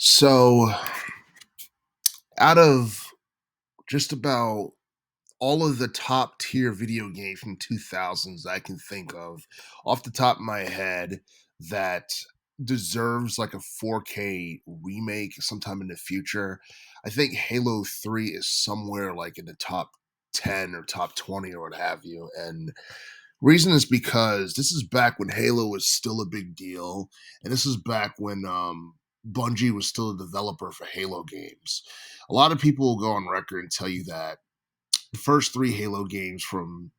So, out of just about all of the top tier video games from 2000s I can think of off the top of my head that deserves like a 4K remake sometime in the future, I think Halo 3 is somewhere like in the top 10 or top 20 or what have you. And reason is because this is back when Halo was still a big deal, and this is back when Bungie was still a developer for Halo games. A lot of people will go on record and tell you that the first three Halo games from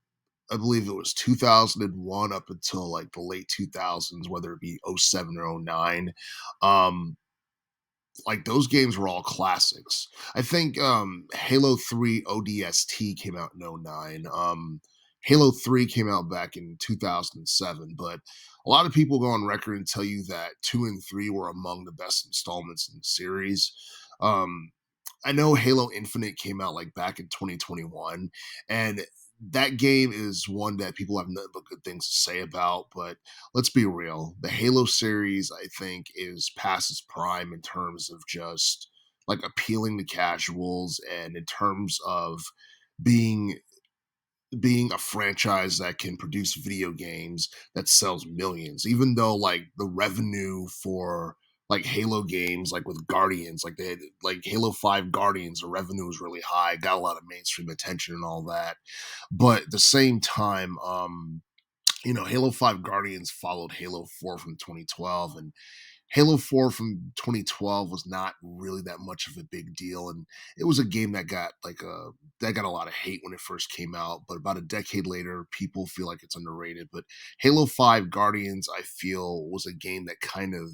I believe it was 2001 up until like the late 2000s, whether it be '07 or '09, um, like those games were all classics. I think Halo 3 ODST came out in '09. Halo 3 came out back in 2007, but a lot of people go on record and tell you that 2 and 3 were among the best installments in the series. Um, I know Halo Infinite came out like back in 2021, and that game is one that people have nothing but good things to say about. But let's be real, the Halo series, I think, is past its prime in terms of just like appealing to casuals and in terms of being being a franchise that can produce video games that sells millions, even though like the revenue for like Halo games, like with Guardians, like they had, like Halo 5 Guardians, the revenue was really high, got a lot of mainstream attention and all that. But at the same time, Halo 5 Guardians followed Halo 4 from 2012, and Halo 4 from 2012 was not really that much of a big deal, and it was a game that got a lot of hate when it first came out, but about a decade later people feel like it's underrated. But Halo 5 Guardians, I feel, was a game that kind of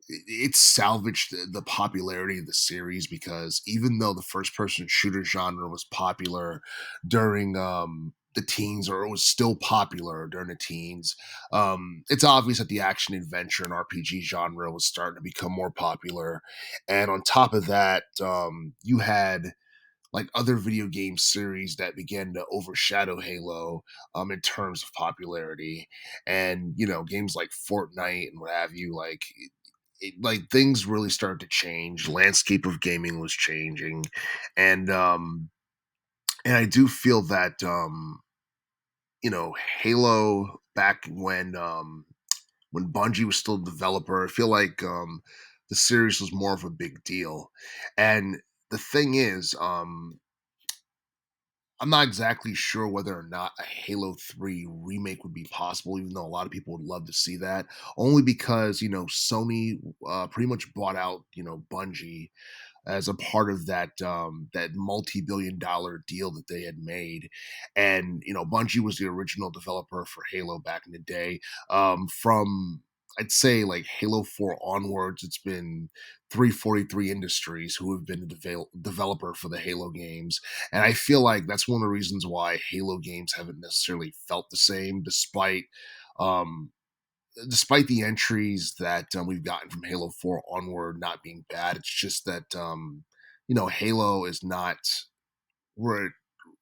it salvaged the popularity of the series, because even though the first person shooter genre was popular during the teens, or it was still popular during the teens, it's obvious that the action adventure and RPG genre was starting to become more popular. And on top of that, you had like other video game series that began to overshadow Halo in terms of popularity. And games like Fortnite and what have you, like things really started to change. Landscape of gaming was changing, and I do feel that Halo back when Bungie was still a developer, I feel like the series was more of a big deal. And the thing is, I'm not exactly sure whether or not a Halo 3 remake would be possible, even though a lot of people would love to see that. Only because, Sony pretty much bought out, Bungie as a part of that multi-billion-dollar deal that they had made. And Bungie was the original developer for Halo back in the day. From I'd say like Halo 4 onwards, it's been 343 Industries who have been the developer for the Halo games. And I feel like that's one of the reasons why Halo games haven't necessarily felt the same, um, despite the entries that we've gotten from Halo 4 onward not being bad. It's just that Halo is not where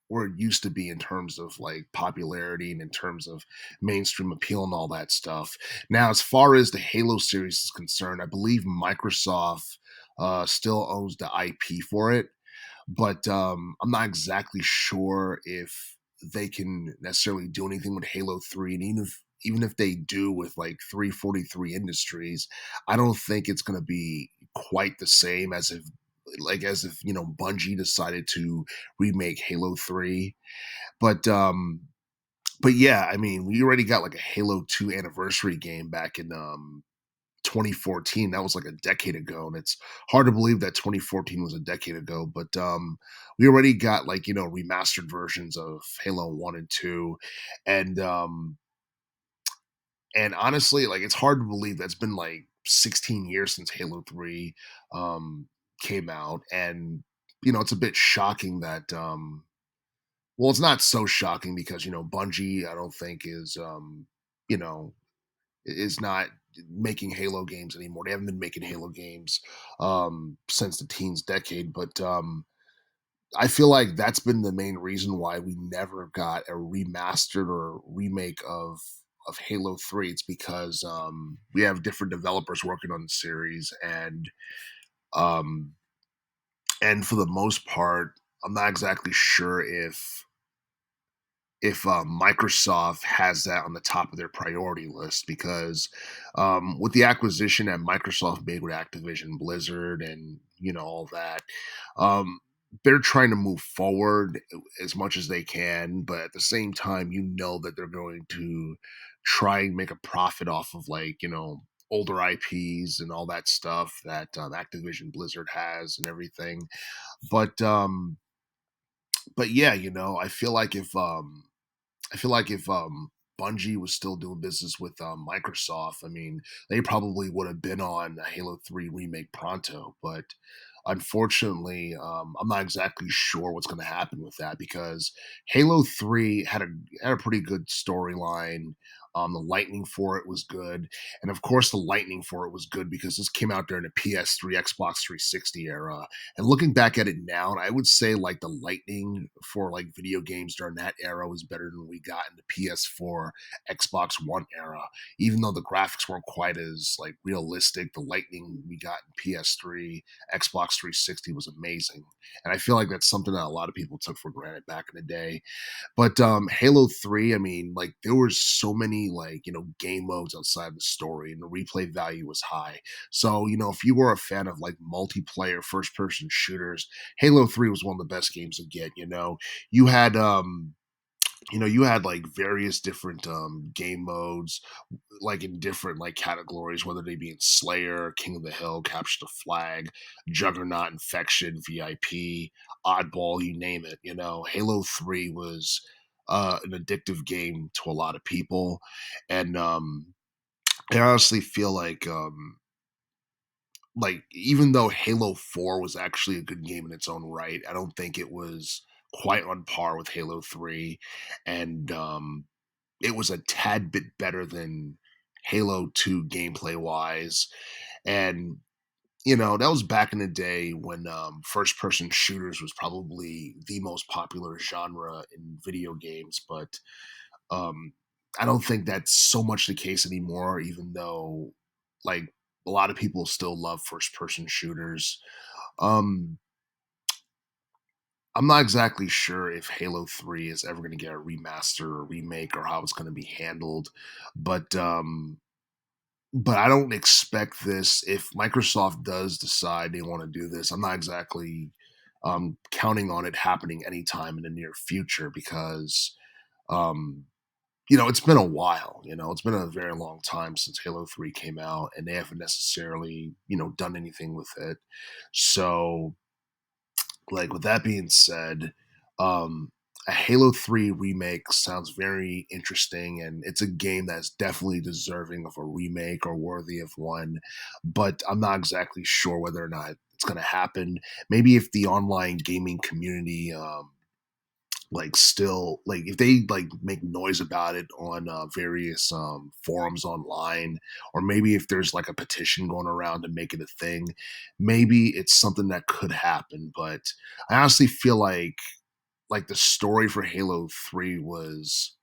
where it used to be in terms of like popularity and in terms of mainstream appeal and all that stuff. Now, as far as the Halo series is concerned, I believe Microsoft still owns the IP for it, but I'm not exactly sure if they can necessarily do anything with Halo 3. And even if they do with like 343 Industries, I don't think it's going to be quite the same as if Bungie decided to remake Halo 3. But yeah, I mean, we already got like a Halo 2 anniversary game back in 2014. That was like a decade ago, and it's hard to believe that 2014 was a decade ago. But we already got like remastered versions of Halo 1 and 2, and honestly, like it's hard to believe that's been like 16 years since Halo 3 um, came out. And it's a bit shocking that well, it's not so shocking because Bungie, I don't think you know is not making Halo games anymore. They haven't been making Halo games since the teens decade, but I feel like that's been the main reason why we never got a remastered or remake of Halo 3, it's because we have different developers working on the series, um, and for the most part, I'm not exactly sure if Microsoft has that on the top of their priority list because with the acquisition that Microsoft made with Activision Blizzard and all that, um, they're trying to move forward as much as they can, but at the same time, that they're going to try and make a profit off of older IPs and all that stuff that Activision Blizzard has and everything. But yeah, I feel like if Bungie was still doing business with Microsoft, I mean, they probably would have been on a Halo 3 remake pronto. But unfortunately, I'm not exactly sure what's going to happen with that because Halo 3 had a pretty good storyline. The lightning for it was good, and of course, the lightning for it was good because this came out during the PS3, Xbox 360 era. And looking back at it now, I would say like the lightning for like video games during that era was better than we got in the PS4, Xbox One era. Even though the graphics weren't quite as like realistic, the lightning we got in PS3, Xbox 360 was amazing. And I feel like that's something that a lot of people took for granted back in the day. But Halo 3, I mean, like there were so many like, game modes outside the story and the replay value was high. So, if you were a fan of like multiplayer first person shooters, Halo 3 was one of the best games to get. You had you had like various different game modes like in different like categories, whether they be in Slayer, King of the Hill, Capture the Flag, Juggernaut, Infection, VIP, Oddball, you name it. Halo 3 was an addictive game to a lot of people. And I honestly feel like even though Halo 4 was actually a good game in its own right, I don't think it was quite on par with Halo 3. And it was a tad bit better than Halo 2 gameplay wise. And that was back in the day when first person shooters was probably the most popular genre in video games. But um, I don't think that's so much the case anymore, even though like a lot of people still love first person shooters. Um, I'm not exactly sure if Halo 3 is ever going to get a remaster or remake or how it's going to be handled, but I don't expect this. If Microsoft does decide they want to do this, I'm not exactly counting on it happening anytime in the near future because um, it's been a while. It's been a very long time since Halo 3 came out, and they haven't necessarily done anything with it. So like with that being said, um, a Halo 3 remake sounds very interesting, and it's a game that's definitely deserving of a remake or worthy of one. But I'm not exactly sure whether or not it's going to happen. Maybe if the online gaming community like still like if they like make noise about it on various forums online, or maybe if there's like a petition going around to make it a thing, maybe it's something that could happen. But I honestly feel like the story for Halo 3 was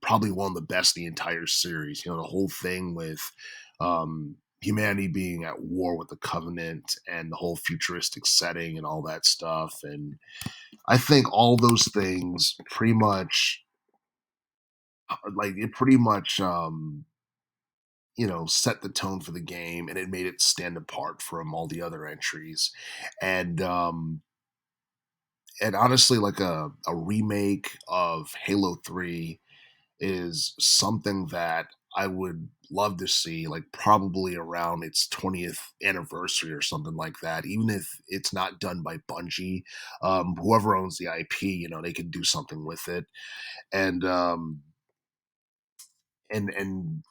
probably one of the best in the entire series. The whole thing with humanity being at war with the Covenant and the whole futuristic setting and all that stuff. And I think all those things pretty much like it pretty much set the tone for the game, and it made it stand apart from all the other entries. And honestly, like a remake of Halo 3 is something that I would love to see, like probably around its 20th anniversary or something like that. Even if it's not done by Bungie, whoever owns the IP, they could do something with it. And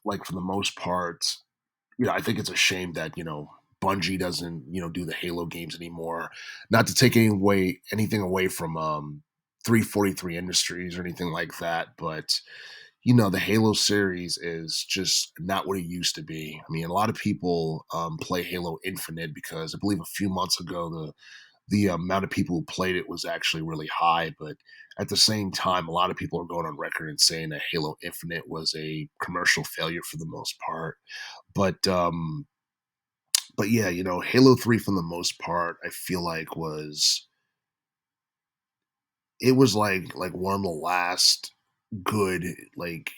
like for the most part, I think it's a shame that Bungie doesn't do the Halo games anymore. Not to take anything away from 343 Industries or anything like that, but the Halo series is just not what it used to be. I mean, a lot of people play Halo Infinite because I believe a few months ago the amount of people who played it was actually really high. But at the same time, a lot of people are going on record and saying that Halo Infinite was a commercial failure for the most part. But but yeah, Halo 3 for the most part, I feel like it was like one of the last good like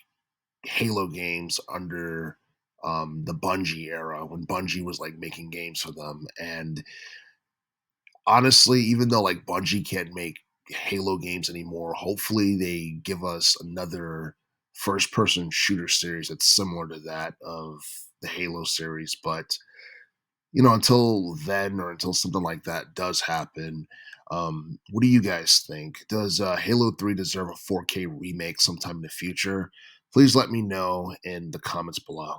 Halo games under the Bungie era when Bungie was like making games for them. And honestly, even though like Bungie can't make Halo games anymore, hopefully they give us another first person shooter series that's similar to that of the Halo series. But until then or until something like that does happen, what do you guys think? Does Halo 3 deserve a 4K remake sometime in the future? Please let me know in the comments below.